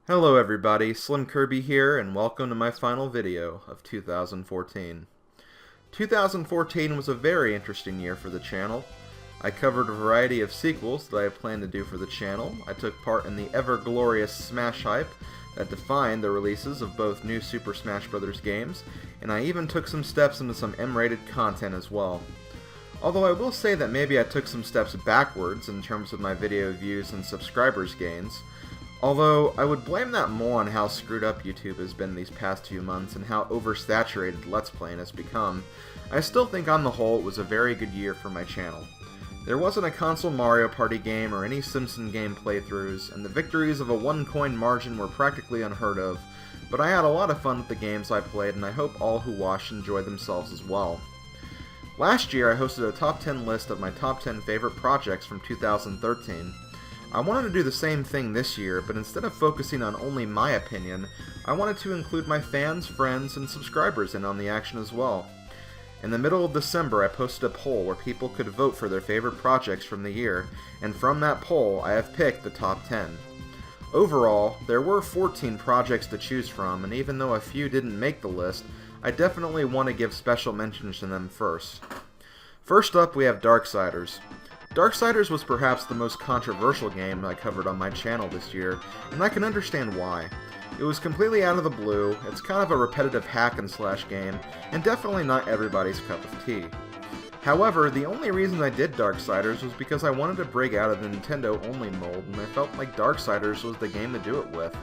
Hello everybody, SlimKirby here, and welcome to my final video of 2014. 2014 was a very interesting year for the channel. I covered a variety of sequels that I plan to do for the channel. I took part in the ever-glorious Smash hype that defined the releases of both new Super Smash Bros. Games, and I even took some steps into some M-rated content as well. Although I will say that maybe I took some steps backwards in terms of my video views and subscribers gains. Although, I would blame that more on how screwed up YouTube has been these past few months and how oversaturated Let's Playing has become, I still think on the whole it was a very good year for my channel. There wasn't a console Mario Party game or any Simpson game playthroughs, and the victories of a one-coin margin were practically unheard of, but I had a lot of fun with the games I played, and I hope all who watched enjoyed themselves as well. Last year I hosted a top 10 list of my top 10 favorite projects from 2013. I wanted to do the same thing this year, but instead of focusing on only my opinion, I wanted to include my fans, friends, and subscribers in on the action as well. In the middle of December, I posted a poll where people could vote for their favorite projects from the year, and from that poll, I have picked the top 10. Overall, there were 14 projects to choose from, and even though a few didn't make the list, I definitely want to give special mentions to them first. First up, we have Darksiders. Darksiders was perhaps the most controversial game I covered on my channel this year, and I can understand why. It was completely out of the blue, it's kind of a repetitive hack-and-slash game, and definitely not everybody's cup of tea. However, the only reason I did Darksiders was because I wanted to break out of the Nintendo-only mold, and I felt like Darksiders was the game to do it with.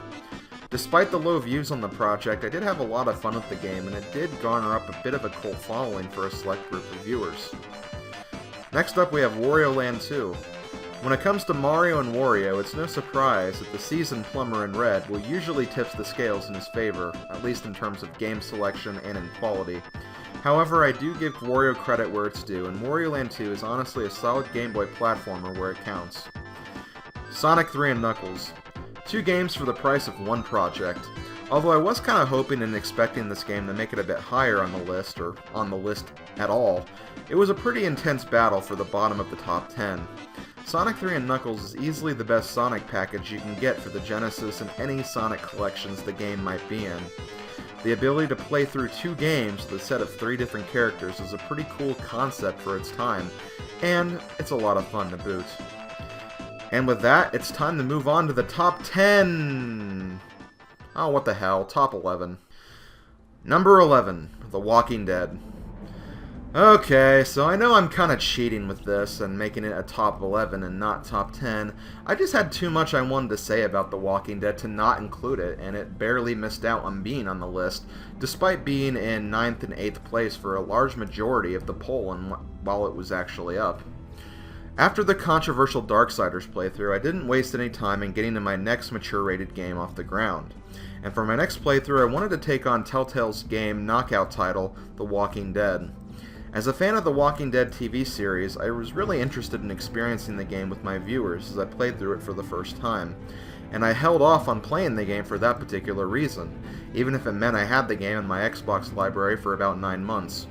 Despite the low views on the project, I did have a lot of fun with the game, and it did garner up a bit of a cult following for a select group of viewers. Next up, we have Wario Land 2. When it comes to Mario and Wario, it's no surprise that the seasoned plumber in red will usually tip the scales in his favor, at least in terms of game selection and in quality. However, I do give Wario credit where it's due, and Wario Land 2 is honestly a solid Game Boy platformer where it counts. Sonic 3 and Knuckles. Two games for the price of one project. Although I was kind of hoping and expecting this game to make it a bit higher on the list, or on the list at all, it was a pretty intense battle for the bottom of the top 10. Sonic 3 and Knuckles is easily the best Sonic package you can get for the Genesis and any Sonic collections the game might be in. The ability to play through two games with a set of 3 different characters is a pretty cool concept for its time, and it's a lot of fun to boot. And with that, it's time to move on to the top 10! Oh, what the hell, top 11. Number 11, The Walking Dead. Okay, so I know I'm kind of cheating with this and making it a top 11 and not top 10. I just had too much I wanted to say about The Walking Dead to not include it, and it barely missed out on being on the list, despite being in 9th and 8th place for a large majority of the poll and while it was actually up. After the controversial Darksiders playthrough, I didn't waste any time in getting to my next mature-rated game off the ground. And for my next playthrough, I wanted to take on Telltale's game knockout title, The Walking Dead. As a fan of the Walking Dead TV series, I was really interested in experiencing the game with my viewers as I played through it for the first time. And I held off on playing the game for that particular reason, even if it meant I had the game in my Xbox library for about 9 months.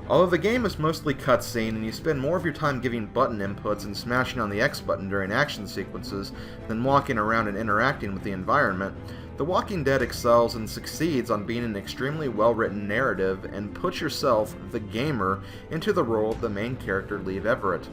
Although the game is mostly cutscene and you spend more of your time giving button inputs and smashing on the X button during action sequences than walking around and interacting with the environment, The Walking Dead excels and succeeds on being an extremely well-written narrative and puts yourself, the gamer, into the role of the main character Lee Everett.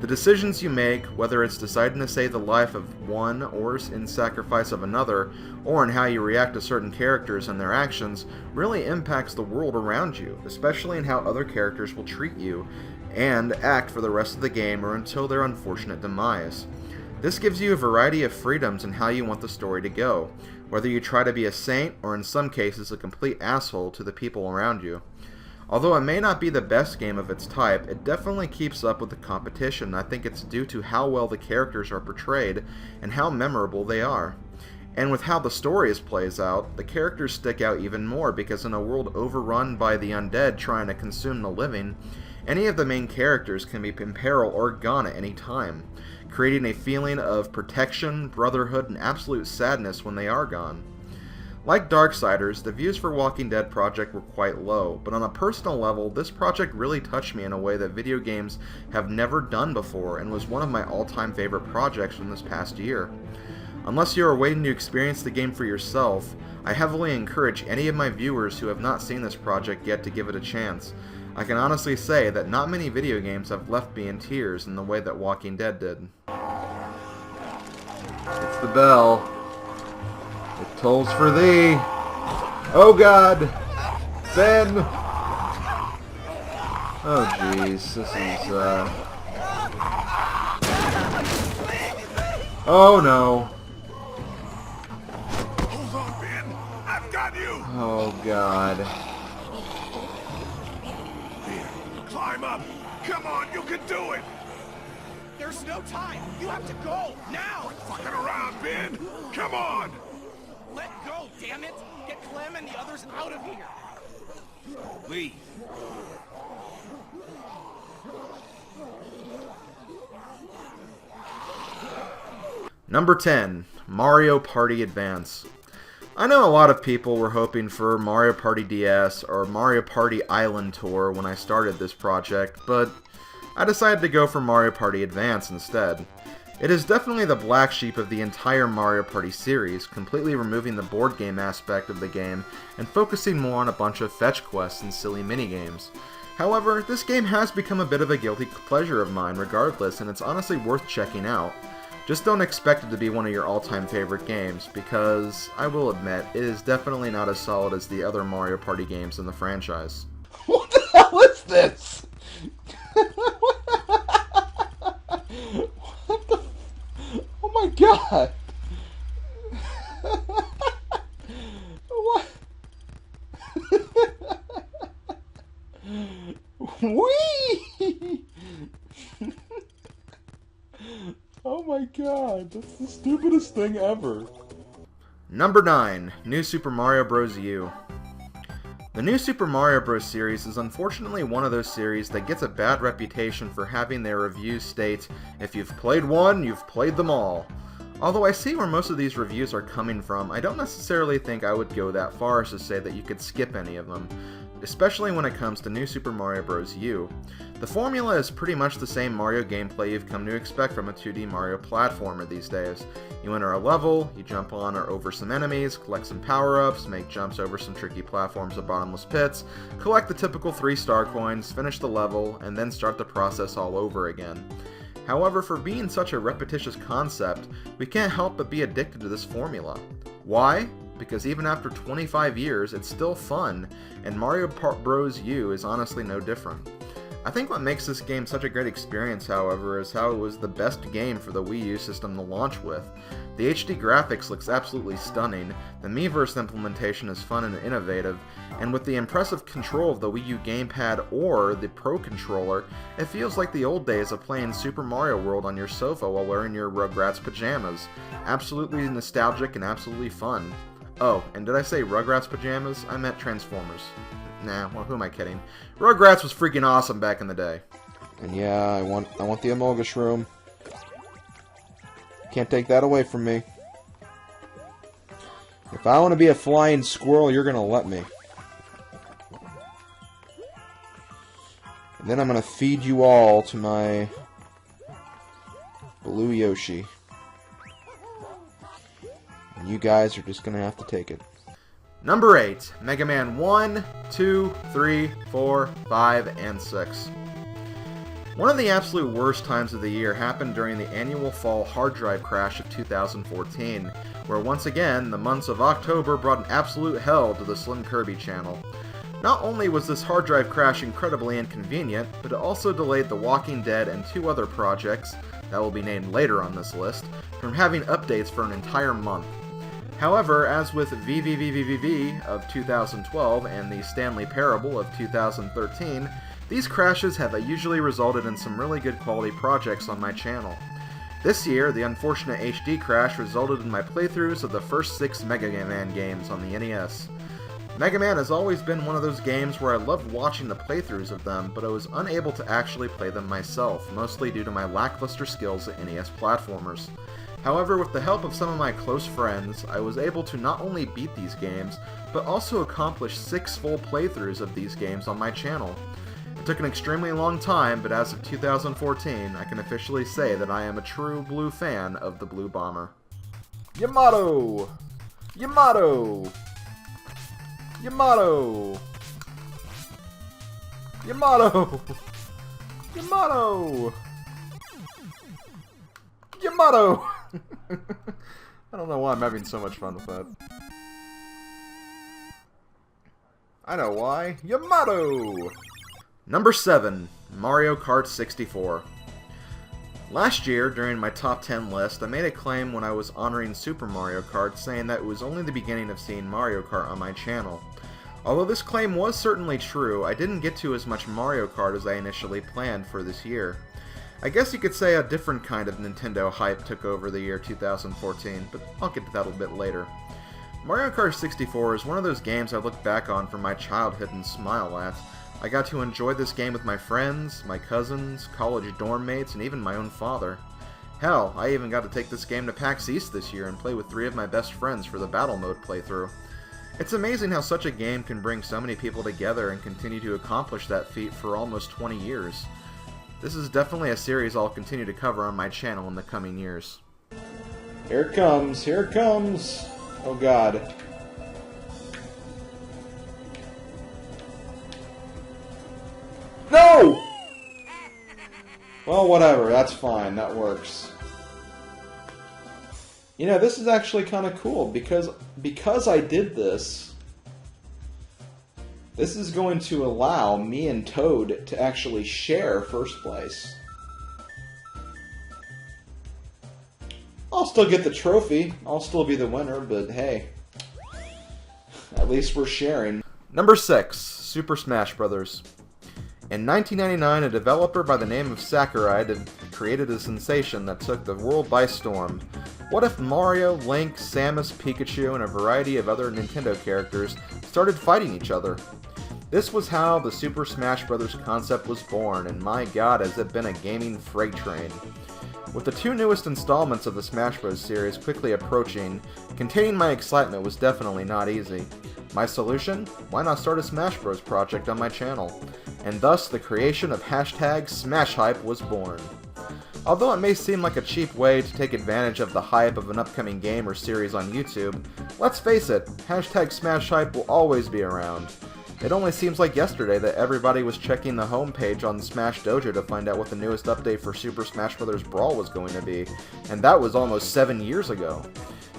The decisions you make, whether it's deciding to save the life of one or in sacrifice of another, or in how you react to certain characters and their actions, really impacts the world around you, especially in how other characters will treat you and act for the rest of the game or until their unfortunate demise. This gives you a variety of freedoms in how you want the story to go, whether you try to be a saint or in some cases a complete asshole to the people around you. Although it may not be the best game of its type, it definitely keeps up with the competition. I think it's due to how well the characters are portrayed and how memorable they are. And with how the story plays out, the characters stick out even more because in a world overrun by the undead trying to consume the living, any of the main characters can be in peril or gone at any time, creating a feeling of protection, brotherhood, and absolute sadness when they are gone. Like Darksiders, the views for Walking Dead project were quite low, but on a personal level, this project really touched me in a way that video games have never done before and was one of my all-time favorite projects from this past year. Unless you are waiting to experience the game for yourself, I heavily encourage any of my viewers who have not seen this project yet to give it a chance. I can honestly say that not many video games have left me in tears in the way that Walking Dead did. It's the bell. It tolls for thee. Oh God! Ben! Oh jeez, this is, Oh no. Hold on, Ben. I've got you. Oh God. Here, climb up. Come on, you can do it. There's no time. You have to go now. Fucking around, Ben. Come on. Let go, damn it. Get Clem and the others out of here. Leave. Number 10, Mario Party Advance. I know a lot of people were hoping for Mario Party DS or Mario Party Island Tour when I started this project, but I decided to go for Mario Party Advance instead. It is definitely the black sheep of the entire Mario Party series, completely removing the board game aspect of the game and focusing more on a bunch of fetch quests and silly minigames. However, this game has become a bit of a guilty pleasure of mine regardless, and it's honestly worth checking out. Just don't expect it to be one of your all-time favorite games, because, I will admit, it is definitely not as solid as the other Mario Party games in the franchise. What the hell is this? What the... Oh my god! What? Whee! Oh my god, that's the stupidest thing ever. Number 9, New Super Mario Bros. U. The New Super Mario Bros. Series is unfortunately one of those series that gets a bad reputation for having their reviews state, if you've played one, you've played them all. Although I see where most of these reviews are coming from, I don't necessarily think I would go that far as to say that you could skip any of them, especially when it comes to New Super Mario Bros. U. The formula is pretty much the same Mario gameplay you've come to expect from a 2D Mario platformer these days. You enter a level, you jump on or over some enemies, collect some power-ups, make jumps over some tricky platforms or bottomless pits, collect the typical 3 star coins, finish the level, and then start the process all over again. However, for being such a repetitious concept, we can't help but be addicted to this formula. Why? Because even after 25 years, it's still fun, and Mario Bros. U is honestly no different. I think what makes this game such a great experience, however, is how it was the best game for the Wii U system to launch with. The HD graphics looks absolutely stunning, the Miiverse implementation is fun and innovative, and with the impressive control of the Wii U gamepad or the Pro Controller, it feels like the old days of playing Super Mario World on your sofa while wearing your Rugrats pajamas. Absolutely nostalgic and absolutely fun. Oh, and did I say Rugrats pajamas? I meant Transformers. Nah, well, who am I kidding? Rugrats was freaking awesome back in the day. And yeah, I want the Emolga Shroom. Can't take that away from me. If I want to be a flying squirrel, you're gonna let me. And then I'm gonna feed you all to my blue Yoshi. And you guys are just gonna have to take it. Number 8, Mega Man 1, 2, 3, 4, 5, and 6. One of the absolute worst times of the year happened during the annual fall hard drive crash of 2014, where once again, the months of October brought an absolute hell to the SlimKirby channel. Not only was this hard drive crash incredibly inconvenient, but it also delayed The Walking Dead and 2 other projects, that will be named later on this list, from having updates for an entire month. However, as with VVVVVV of 2012 and the Stanley Parable of 2013, these crashes have usually resulted in some really good quality projects on my channel. This year, the unfortunate HD crash resulted in my playthroughs of the first 6 Mega Man games on the NES. Mega Man has always been one of those games where I loved watching the playthroughs of them, but I was unable to actually play them myself, mostly due to my lackluster skills at NES platformers. However, with the help of some of my close friends, I was able to not only beat these games, but also accomplish 6 full playthroughs of these games on my channel. It took an extremely long time, but as of 2014, I can officially say that I am a true blue fan of the Blue Bomber. Yamato! Yamato! Yamato! Yamato! Yamato! Yamato! I don't know why I'm having so much fun with that. I know why. Yamato! Number 7. Mario Kart 64. Last year, during my top 10 list, I made a claim when I was honoring Super Mario Kart, saying that it was only the beginning of seeing Mario Kart on my channel. Although this claim was certainly true, I didn't get to as much Mario Kart as I initially planned for this year. I guess you could say a different kind of Nintendo hype took over the year 2014, but I'll get to that a bit later. Mario Kart 64 is one of those games I look back on from my childhood and smile at. I got to enjoy this game with my friends, my cousins, college dorm mates, and even my own father. Hell, I even got to take this game to PAX East this year and play with 3 of my best friends for the Battle Mode playthrough. It's amazing how such a game can bring so many people together and continue to accomplish that feat for almost 20 years. This is definitely a series I'll continue to cover on my channel in the coming years. Here it comes, here it comes! Oh god. No! Well, whatever, that's fine, that works. You know, this is actually kind of cool, because I did this, this is going to allow me and Toad to actually share first place. I'll still get the trophy, I'll still be the winner, but hey, at least we're sharing. Number 6. Super Smash Bros. In 1999, a developer by the name of Sakurai created a sensation that took the world by storm. What if Mario, Link, Samus, Pikachu, and a variety of other Nintendo characters started fighting each other? This was how the Super Smash Bros. Concept was born, and my god, has it been a gaming freight train. With the 2 newest installments of the Smash Bros. Series quickly approaching, containing my excitement was definitely not easy. My solution? Why not start a Smash Bros. Project on my channel? And thus the creation of #SmashHype was born. Although it may seem like a cheap way to take advantage of the hype of an upcoming game or series on YouTube, let's face it, #SmashHype will always be around. It only seems like yesterday that everybody was checking the homepage on Smash Dojo to find out what the newest update for Super Smash Bros. Brawl was going to be, and that was almost 7 years ago.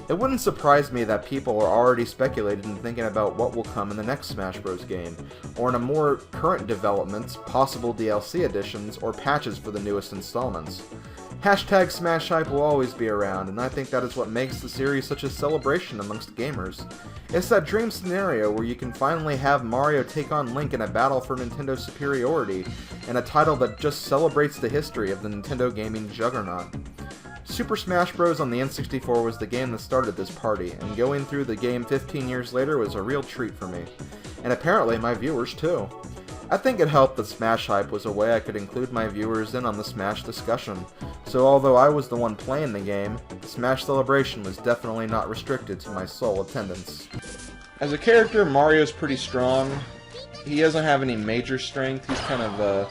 It wouldn't surprise me that people are already speculating and thinking about what will come in the next Smash Bros. Game, or in a more current developments, possible DLC additions, or patches for the newest installments. #SmashHype will always be around, and I think that is what makes the series such a celebration amongst gamers. It's that dream scenario where you can finally have Mario take on Link in a battle for Nintendo's superiority, and a title that just celebrates the history of the Nintendo gaming juggernaut. Super Smash Bros. On the N64 was the game that started this party, and going through the game 15 years later was a real treat for me. And apparently my viewers too. I think it helped that Smash Hype was a way I could include my viewers in on the Smash discussion, so although I was the one playing the game, the Smash celebration was definitely not restricted to my sole attendance. As a character, Mario's pretty strong. He doesn't have any major strength, he's kind of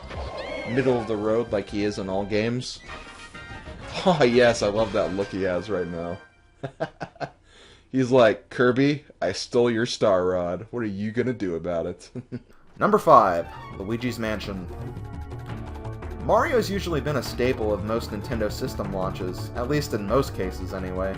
middle of the road like he is in all games. Oh yes, I love that look he has right now. He's like, Kirby, I stole your Star Rod. What are you gonna do about it? Number 5. Luigi's Mansion. Mario's usually been a staple of most Nintendo system launches, at least in most cases anyway.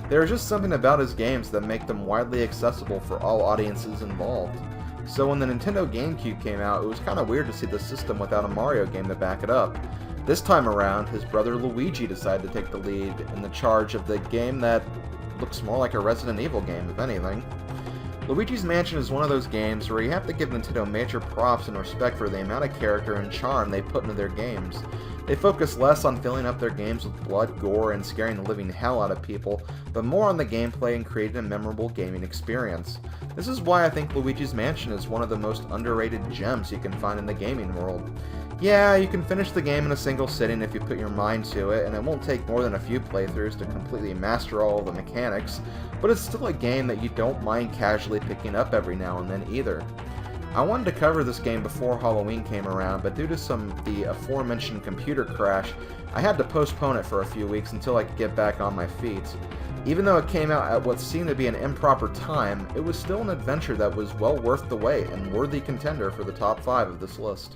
There is just something about his games that make them widely accessible for all audiences involved. So when the Nintendo GameCube came out, it was kinda weird to see the system without a Mario game to back it up. This time around, his brother Luigi decided to take the lead in the charge of the game that looks more like a Resident Evil game, if anything. Luigi's Mansion is one of those games where you have to give Nintendo major props and respect for the amount of character and charm they put into their games. They focus less on filling up their games with blood, gore, and scaring the living hell out of people, but more on the gameplay and creating a memorable gaming experience. This is why I think Luigi's Mansion is one of the most underrated gems you can find in the gaming world. Yeah, you can finish the game in a single sitting if you put your mind to it, and it won't take more than a few playthroughs to completely master all of the mechanics, but it's still a game that you don't mind casually picking up every now and then either. I wanted to cover this game before Halloween came around, but due to the aforementioned computer crash, I had to postpone it for a few weeks until I could get back on my feet. Even though it came out at what seemed to be an improper time, it was still an adventure that was well worth the wait and worthy contender for the top 5 of this list.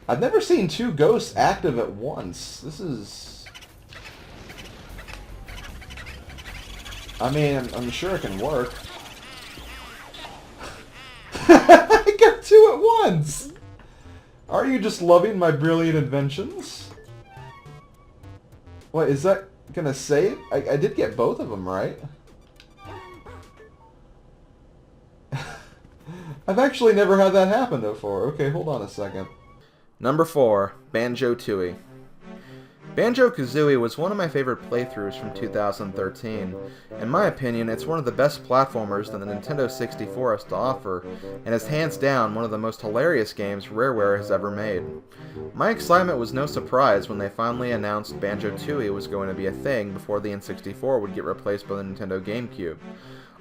I've never seen 2 ghosts active at once. This is... I mean, I'm sure it can work. I got 2 at once! Are you just loving my brilliant inventions? What, is that gonna save? I did get both of them right. I've actually never had that happen before. Okay, hold on a second. Number 4, Banjo Tooie. Banjo-Kazooie was one of my favorite playthroughs from 2013. In my opinion, it's one of the best platformers that the Nintendo 64 has to offer, and is hands down one of the most hilarious games Rareware has ever made. My excitement was no surprise when they finally announced Banjo-Tooie was going to be a thing before the N64 would get replaced by the Nintendo GameCube.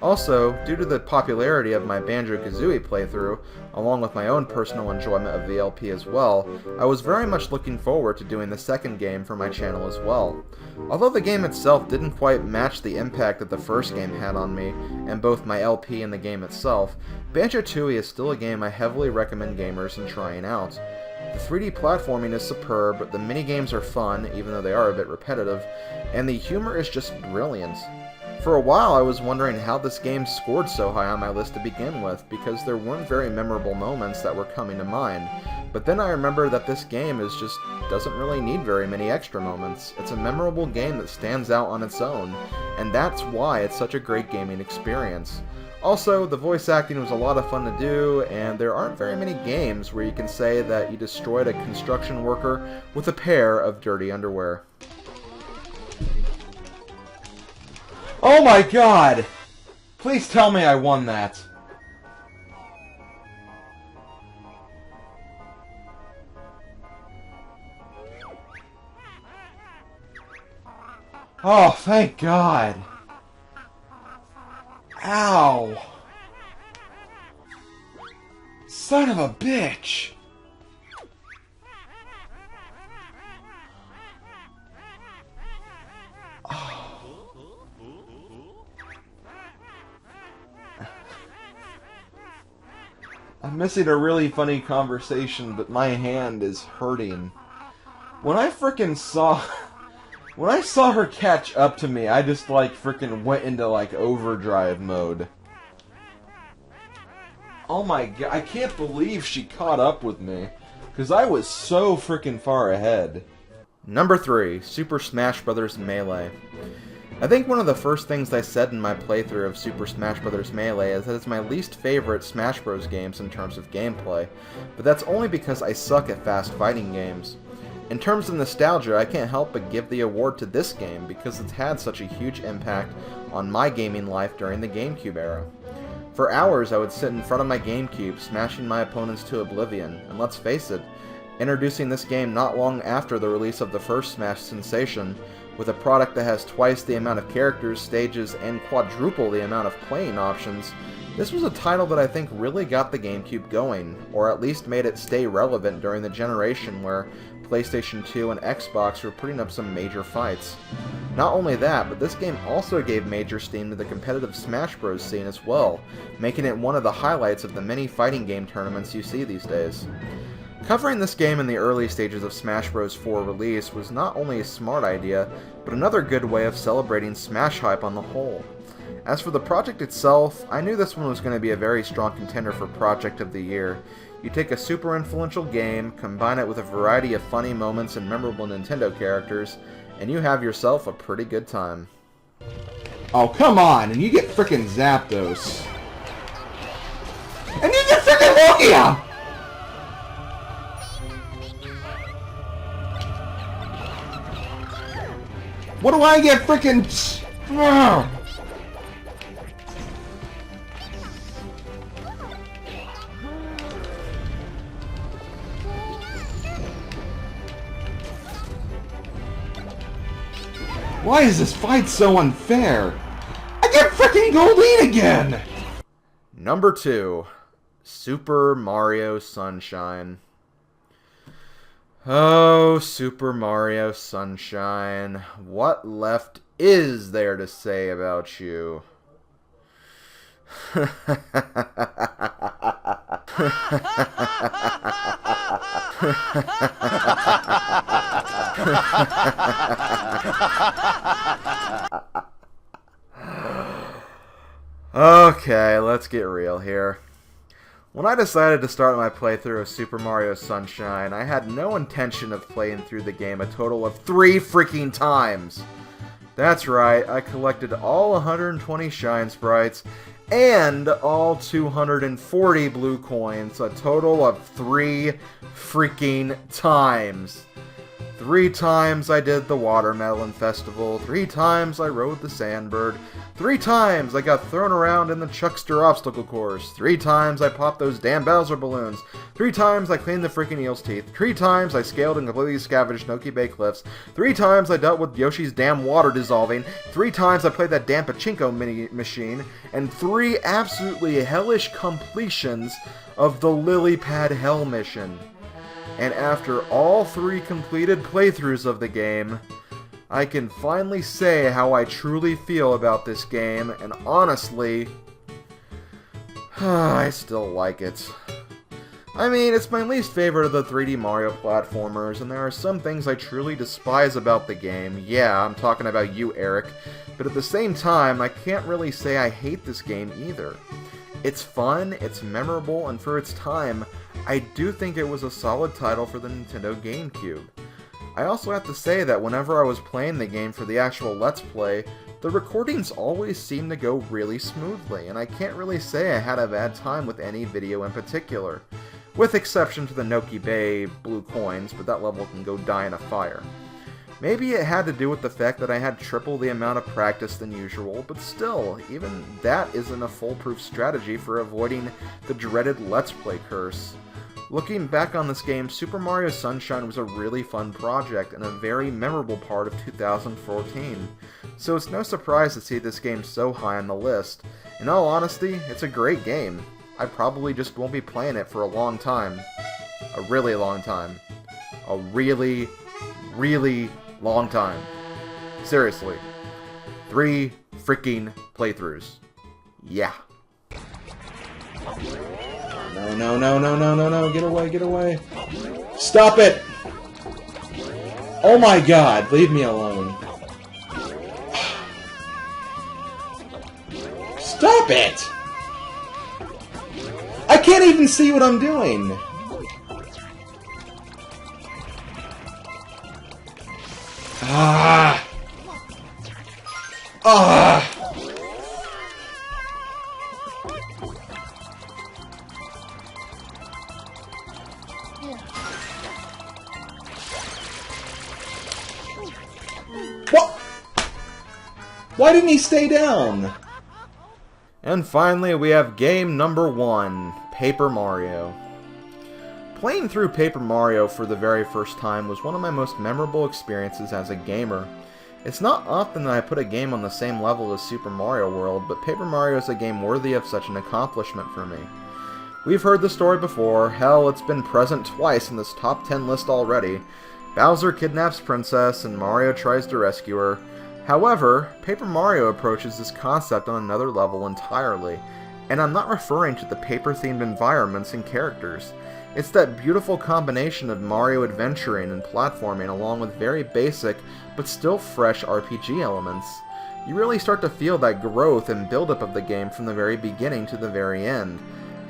Also, due to the popularity of my Banjo-Kazooie playthrough, along with my own personal enjoyment of the LP as well, I was very much looking forward to doing the second game for my channel as well. Although the game itself didn't quite match the impact that the first game had on me, and both my LP and the game itself, Banjo-Tooie is still a game I heavily recommend gamers in trying out. The 3D platforming is superb, the minigames are fun, even though they are a bit repetitive, and the humor is just brilliant. For a while I was wondering how this game scored so high on my list to begin with, because there weren't very memorable moments that were coming to mind. But then I remember that this game doesn't really need very many extra moments. It's a memorable game that stands out on its own, and that's why it's such a great gaming experience. Also, the voice acting was a lot of fun to do, and there aren't very many games where you can say that you destroyed a construction worker with a pair of dirty underwear. Oh my god! Please tell me I won that. Oh, thank God. Ow. Son of a bitch. I'm missing a really funny conversation, but my hand is hurting. When I saw her catch up to me, I just went into overdrive mode. Oh my god, I can't believe she caught up with me, because I was so freaking far ahead. Number 3, Super Smash Bros. Melee. I think one of the first things I said in my playthrough of Super Smash Bros. Melee is that it's my least favorite Smash Bros. Games in terms of gameplay, but that's only because I suck at fast fighting games. In terms of nostalgia, I can't help but give the award to this game because it's had such a huge impact on my gaming life during the GameCube era. For hours I would sit in front of my GameCube smashing my opponents to oblivion, and let's face it, introducing this game not long after the release of the first Smash sensation, with a product that has twice the amount of characters, stages, and quadruple the amount of playing options, this was a title that I think really got the GameCube going, or at least made it stay relevant during the generation where PlayStation 2 and Xbox were putting up some major fights. Not only that, but this game also gave major steam to the competitive Smash Bros. Scene as well, making it one of the highlights of the many fighting game tournaments you see these days. Covering this game in the early stages of Smash Bros. 4 release was not only a smart idea, but another good way of celebrating Smash hype on the whole. As for the project itself, I knew this one was going to be a very strong contender for Project of the Year. You take a super influential game, combine it with a variety of funny moments and memorable Nintendo characters, and you have yourself a pretty good time. Oh, come on, and you get frickin' Zapdos. And you get frickin' Lugia! What do I get frickin'... Why is this fight so unfair? I get frickin' Goldeen again! Number 2, Super Mario Sunshine. Oh, Super Mario Sunshine. What left is there to say about you? Okay, let's get real here. When I decided to start my playthrough of Super Mario Sunshine, I had no intention of playing through the game a total of 3 freaking times. That's right, I collected all 120 Shine Sprites and all 240 blue coins, a total of 3 freaking times. 3 times I did the Watermelon Festival, 3 times I rode the Sandbird, 3 times I got thrown around in the Chuckster obstacle course, 3 times I popped those damn Bowser balloons, 3 times I cleaned the freaking eel's teeth, 3 times I scaled and completely scavenged Noki Bay Cliffs, 3 times I dealt with Yoshi's damn water dissolving, 3 times I played that damn pachinko mini machine, and 3 absolutely hellish completions of the Lily Pad Hell mission. And after all 3 completed playthroughs of the game, I can finally say how I truly feel about this game, and honestly, I still like it. I mean, it's my least favorite of the 3D Mario platformers, and there are some things I truly despise about the game. Yeah, I'm talking about you, Eric. But at the same time, I can't really say I hate this game either. It's fun, it's memorable, and for its time, I do think it was a solid title for the Nintendo GameCube. I also have to say that whenever I was playing the game for the actual Let's Play, the recordings always seemed to go really smoothly, and I can't really say I had a bad time with any video in particular. With exception to the Noki Bay blue coins, but that level can go die in a fire. Maybe it had to do with the fact that I had triple the amount of practice than usual, but still, even that isn't a foolproof strategy for avoiding the dreaded Let's Play curse. Looking back on this game, Super Mario Sunshine was a really fun project and a very memorable part of 2014, so it's no surprise to see this game so high on the list. In all honesty, it's a great game. I probably just won't be playing it for a long time. A really long time. A really, really long time. Seriously. 3 freaking playthroughs. Yeah. No, no, no, no, no, no, no, get away, get away. Stop it! Oh my god, leave me alone. Stop it! I can't even see what I'm doing! Ah! Ah! What? Why didn't he stay down? And finally, we have game number 1, Paper Mario. Playing through Paper Mario for the very first time was one of my most memorable experiences as a gamer. It's not often that I put a game on the same level as Super Mario World, but Paper Mario is a game worthy of such an accomplishment for me. We've heard the story before, hell, it's been present twice in this top 10 list already. Bowser kidnaps Princess and Mario tries to rescue her. However, Paper Mario approaches this concept on another level entirely, and I'm not referring to the paper-themed environments and characters. It's that beautiful combination of Mario adventuring and platforming along with very basic, but still fresh RPG elements. You really start to feel that growth and build-up of the game from the very beginning to the very end.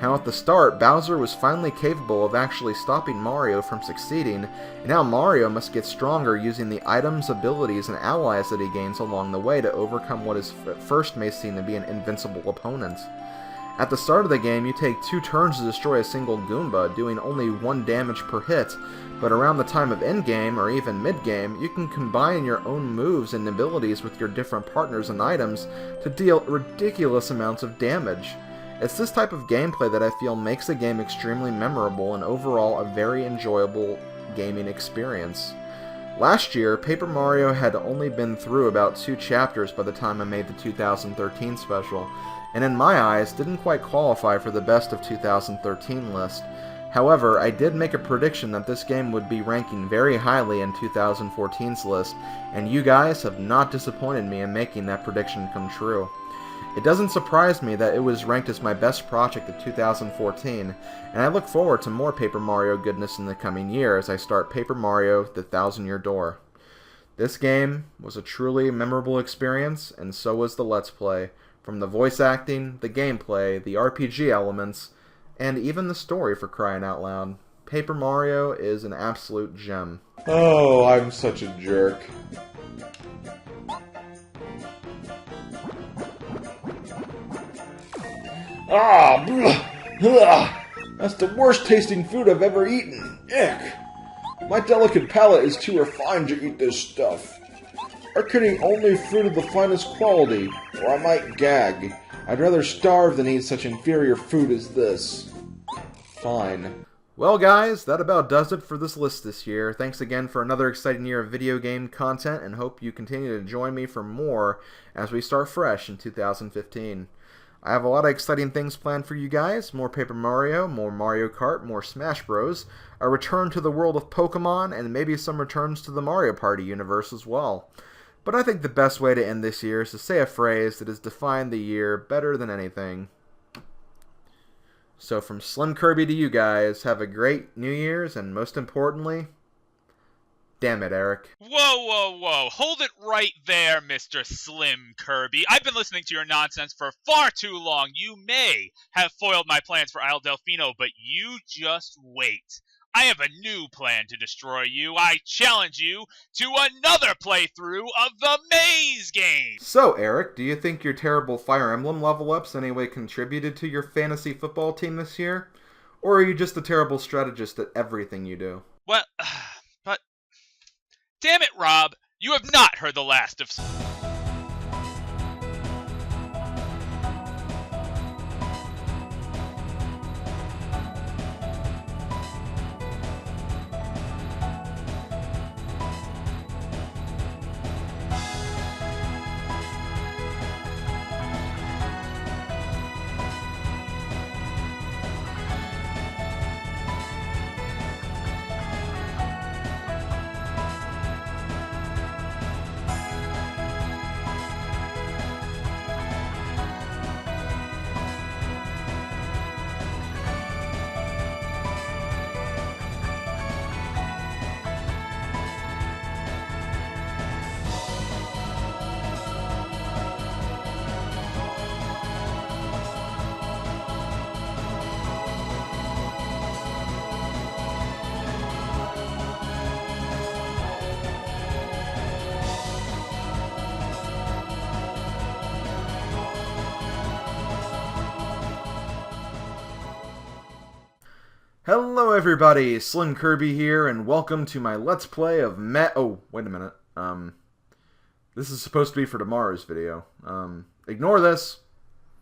How at the start, Bowser was finally capable of actually stopping Mario from succeeding, and how Mario must get stronger using the items, abilities, and allies that he gains along the way to overcome what at first may seem to be an invincible opponent. At the start of the game, you take 2 turns to destroy a single Goomba, doing only 1 damage per hit, but around the time of endgame, or even mid-game, you can combine your own moves and abilities with your different partners and items to deal ridiculous amounts of damage. It's this type of gameplay that I feel makes the game extremely memorable and overall a very enjoyable gaming experience. Last year, Paper Mario had only been through about 2 chapters by the time I made the 2013 special, and in my eyes didn't quite qualify for the best of 2013 list. However, I did make a prediction that this game would be ranking very highly in 2014's list, and you guys have not disappointed me in making that prediction come true. It doesn't surprise me that it was ranked as my best project of 2014, and I look forward to more Paper Mario goodness in the coming year as I start Paper Mario: The Thousand Year Door. This game was a truly memorable experience, and so was the Let's Play. From the voice acting, the gameplay, the RPG elements, and even the story, for crying out loud. Paper Mario is an absolute gem. Oh, I'm such a jerk. Ah, that's the worst tasting food I've ever eaten. Ick. My delicate palate is too refined to eat this stuff. I can eat only fruit of the finest quality, or I might gag. I'd rather starve than eat such inferior food as this. Fine. Well guys, that about does it for this list this year. Thanks again for another exciting year of video game content, and hope you continue to join me for more as we start fresh in 2015. I have a lot of exciting things planned for you guys. More Paper Mario, more Mario Kart, more Smash Bros, a return to the world of Pokemon, and maybe some returns to the Mario Party universe as well. But I think the best way to end this year is to say a phrase that has defined the year better than anything. So from Slim Kirby to you guys, have a great New Year's, and most importantly, damn it, Eric. Whoa, whoa, whoa. Hold it right there, Mr. Slim Kirby. I've been listening to your nonsense for far too long. You may have foiled my plans for Isle Delfino, but you just wait. I have a new plan to destroy you. I challenge you to another playthrough of the Maze game! So, Eric, do you think your terrible Fire Emblem level-ups anyway contributed to your fantasy football team this year? Or are you just a terrible strategist at everything you do? Well, but... Damn it, Rob! You have not heard the last of... Hello everybody, Slim Kirby here, and welcome to my Let's Play of Oh, wait a minute. This is supposed to be for tomorrow's video. Ignore this.